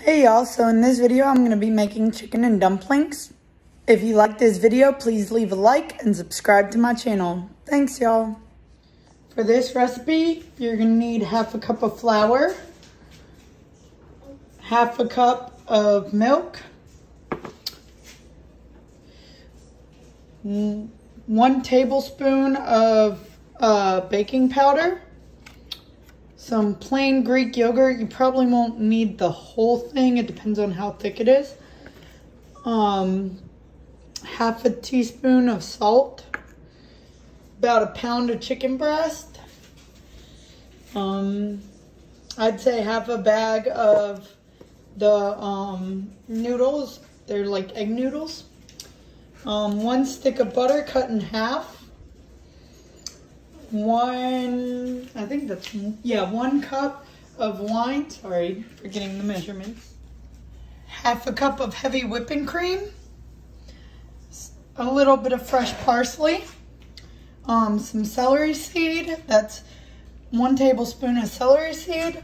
Hey y'all, so in this video I'm going to be making chicken and dumplings. If you like this video, please leave a like and subscribe to my channel. Thanks y'all. For this recipe, you're going to need half a cup of flour, half a cup of milk, 1 tablespoon of baking powder, some plain Greek yogurt. You probably won't need the whole thing. It depends on how thick it is. Half a teaspoon of salt, about a pound of chicken breast. I'd say half a bag of the noodles. They're like egg noodles. 1 stick of butter cut in half. 1 cup of wine. Sorry, forgetting the measurements. Half a cup of heavy whipping cream. A little bit of fresh parsley. Some celery seed. That's 1 tablespoon of celery seed.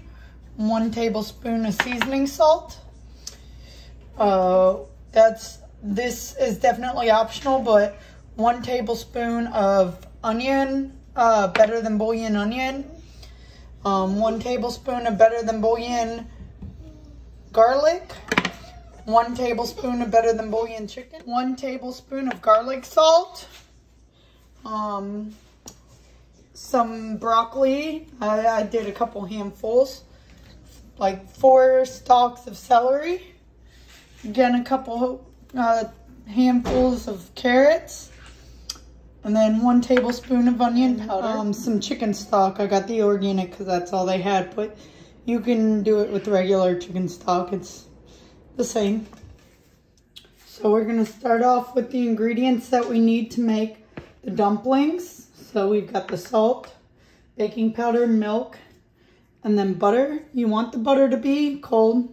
1 tablespoon of seasoning salt. This is definitely optional, but 1 tablespoon of onion. Better than Boullion Onion. 1 tablespoon of Better Than Boullion Garlic. 1 tablespoon of Better Than Boullion Chicken. 1 tablespoon of garlic salt. Some broccoli. I did a couple handfuls. Like 4 stalks of celery. Again, a couple handfuls of carrots. And then 1 tablespoon of onion powder. Some chicken stock. I got the organic because that's all they had. But you can do it with regular chicken stock. It's the same. So we're going to start off with the ingredients that we need to make the dumplings. So we've got the salt, baking powder, milk, and then butter. You want the butter to be cold.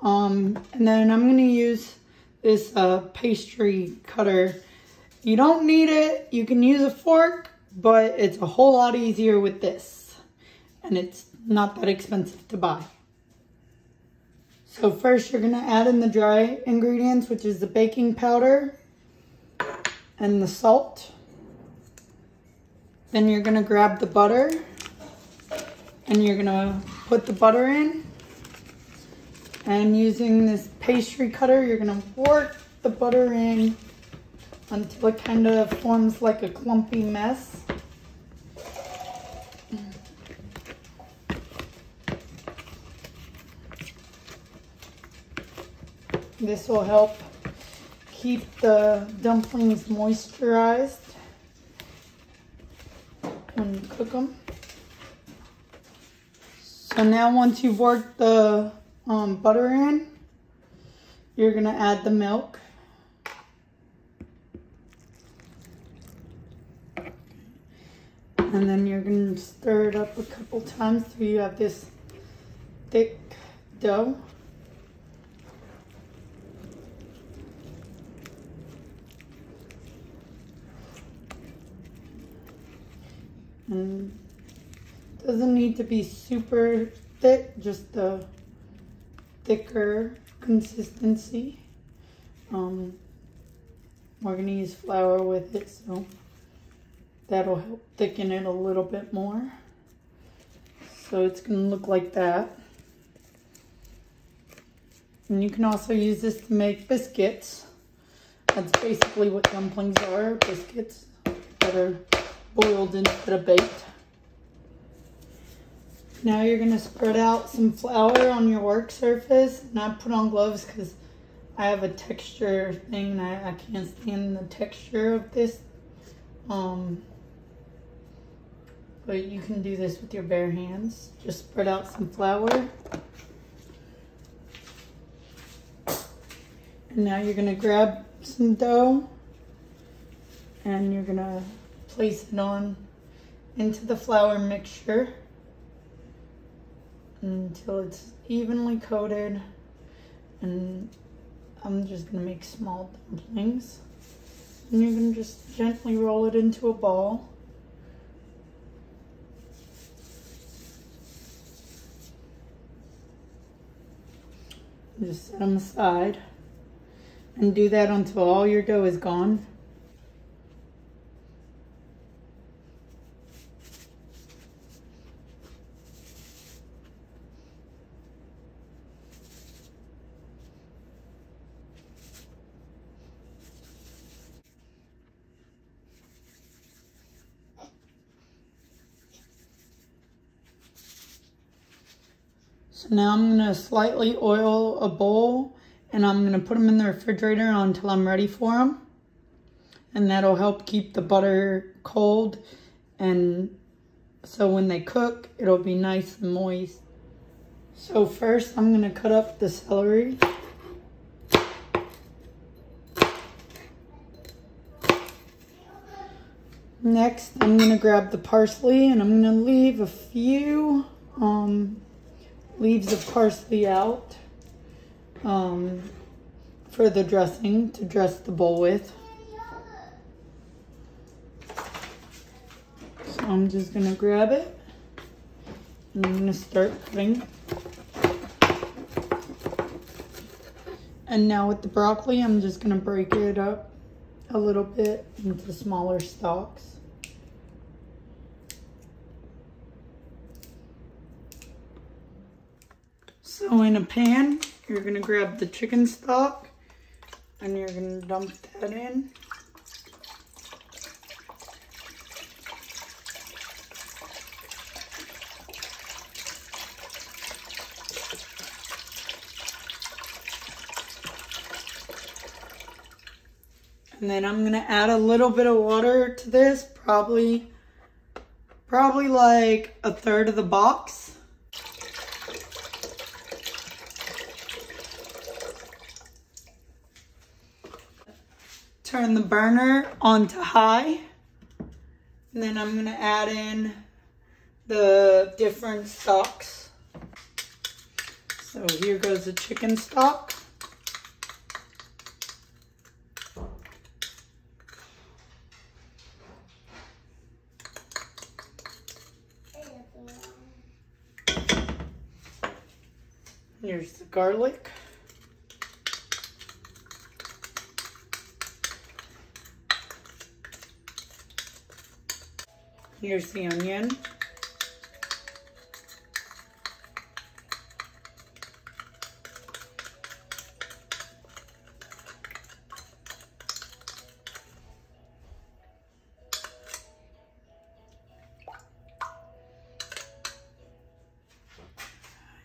And then I'm going to use this pastry cutter. You don't need it. You can use a fork, but it's a whole lot easier with this. And it's not that expensive to buy. So first you're going to add in the dry ingredients, which is the baking powder and the salt. Then you're going to grab the butter and you're going to put the butter in. And using this pastry cutter, you're going to work the butter in until it kind of forms like a clumpy mess. This will help keep the dumplings moisturized when you cook them. So now once you've worked the butter in, you're going to add the milk. And then you're going to stir it up a couple times till you have this thick dough. And it doesn't need to be super thick, just a thicker consistency. We're going to use flour with it, so that'll help thicken it a little bit more. So it's going to look like that. And you can also use this to make biscuits. That's basically what dumplings are, biscuits that are boiled instead of baked. Now you're going to spread out some flour on your work surface. And I put on gloves because I have a texture thing and I can't stand the texture of this. But you can do this with your bare hands. Just spread out some flour. And now you're going to grab some dough and you're going to place it on into the flour mixture until it's evenly coated. And I'm just going to make small dumplings. And you're going to just gently roll it into a ball. Just set them aside and do that until all your dough is gone. So now I'm going to slightly oil a bowl and I'm going to put them in the refrigerator until I'm ready for them. And that'll help keep the butter cold, and so when they cook, it'll be nice and moist. So first I'm going to cut up the celery. Next I'm going to grab the parsley and I'm going to leave a few leaves of parsley out for the dressing to dress the bowl with. So I'm just going to grab it and I'm going to start cutting. And now with the broccoli, I'm just going to break it up a little bit into smaller stalks. So in a pan, you're going to grab the chicken stock and you're going to dump that in. And then I'm going to add a little bit of water to this, probably like a third of the box. Turn the burner onto high, and then I'm going to add in the different stocks. So here goes the chicken stock. Here's the garlic. Here's the onion.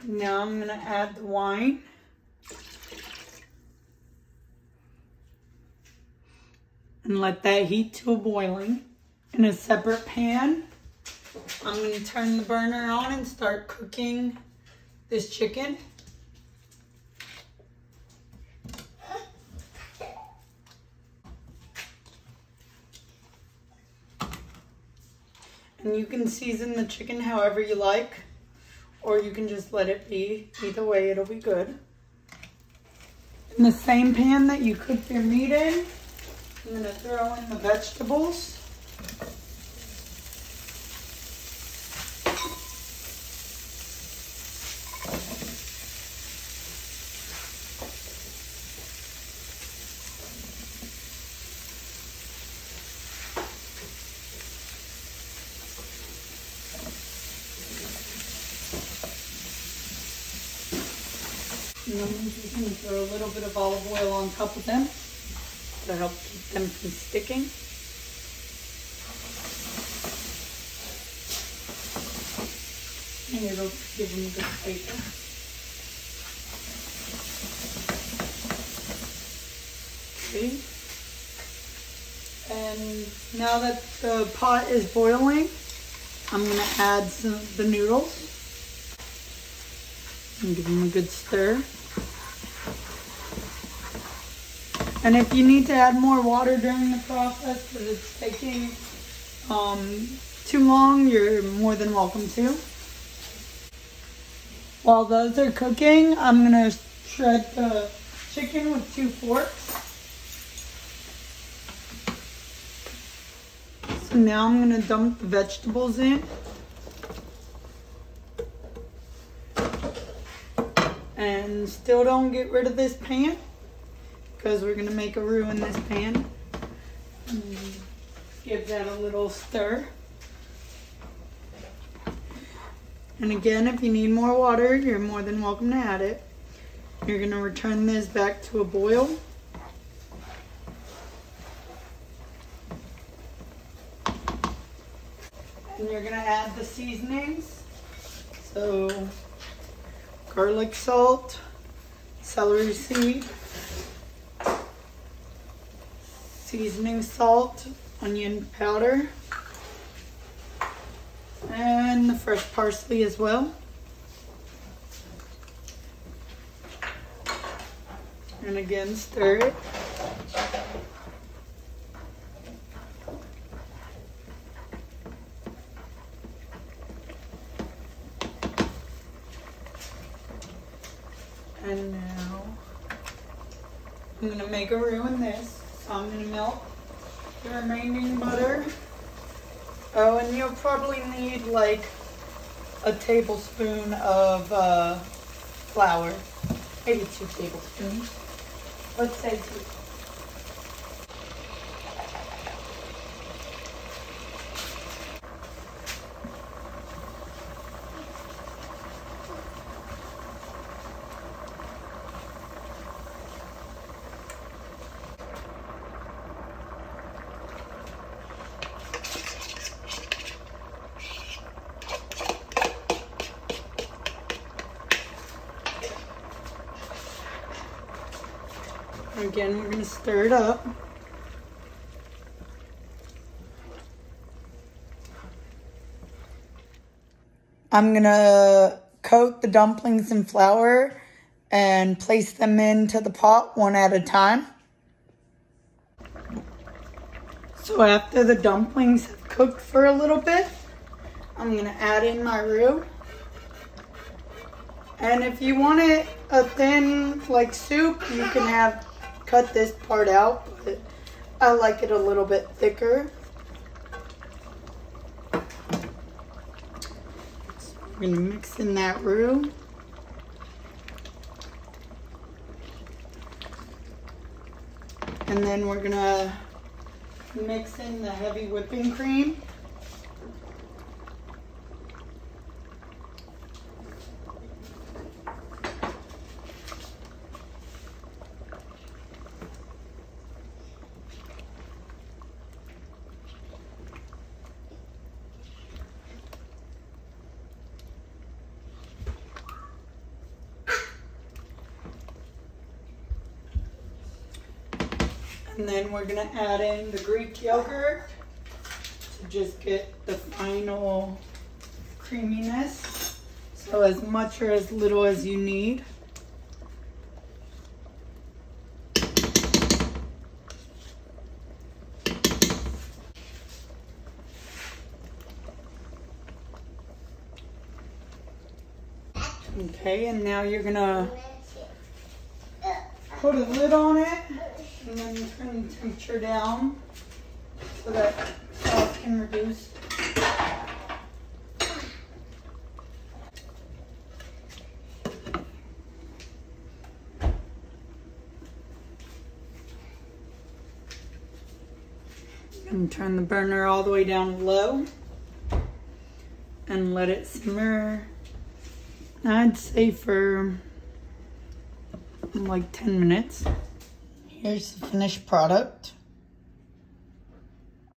Now I'm going to add the wine. And let that heat to a boiling. In a separate pan, I'm going to turn the burner on and start cooking this chicken. And you can season the chicken however you like, or you can just let it be. Either way, it'll be good. In the same pan that you cook your meat in, I'm going to throw in the vegetables. And then I'm just going to throw a little bit of olive oil on top of them to help keep them from sticking. And it'll give them a good flavor. See? And now that the pot is boiling, I'm going to add the noodles and give them a good stir. And if you need to add more water during the process because it's taking too long, you're more than welcome to. While those are cooking, I'm going to shred the chicken with 2 forks. So now I'm going to dump the vegetables in. And And still don't get rid of this pan, because we're gonna make a roux in this pan. Give that a little stir. And again, if you need more water, you're more than welcome to add it. You're gonna return this back to a boil. And you're gonna add the seasonings. So, garlic salt, celery seed, seasoning salt, onion powder, and the fresh parsley as well. And again, stir it. And now I'm going to make a roux in this. So I'm going to melt the remaining butter. Oh, and you'll probably need like a tablespoon of flour. Maybe 2 tablespoons. Let's say 2. Again, we're going to stir it up. I'm going to coat the dumplings in flour and place them into the pot one at a time. So after the dumplings have cooked for a little bit, I'm going to add in my roux. And if you want it a thin like soup, you can cut this part out, but I like it a little bit thicker. So we're gonna mix in that roux. And then we're gonna mix in the heavy whipping cream. And then we're gonna add in the Greek yogurt to just get the final creaminess. So as much or as little as you need. Okay, and now you're gonna put a lid on it and then turn the temperature down so that sauce can reduce. And turn the burner all the way down low and let it simmer, I'd say for like 10 minutes. Here's the finished product.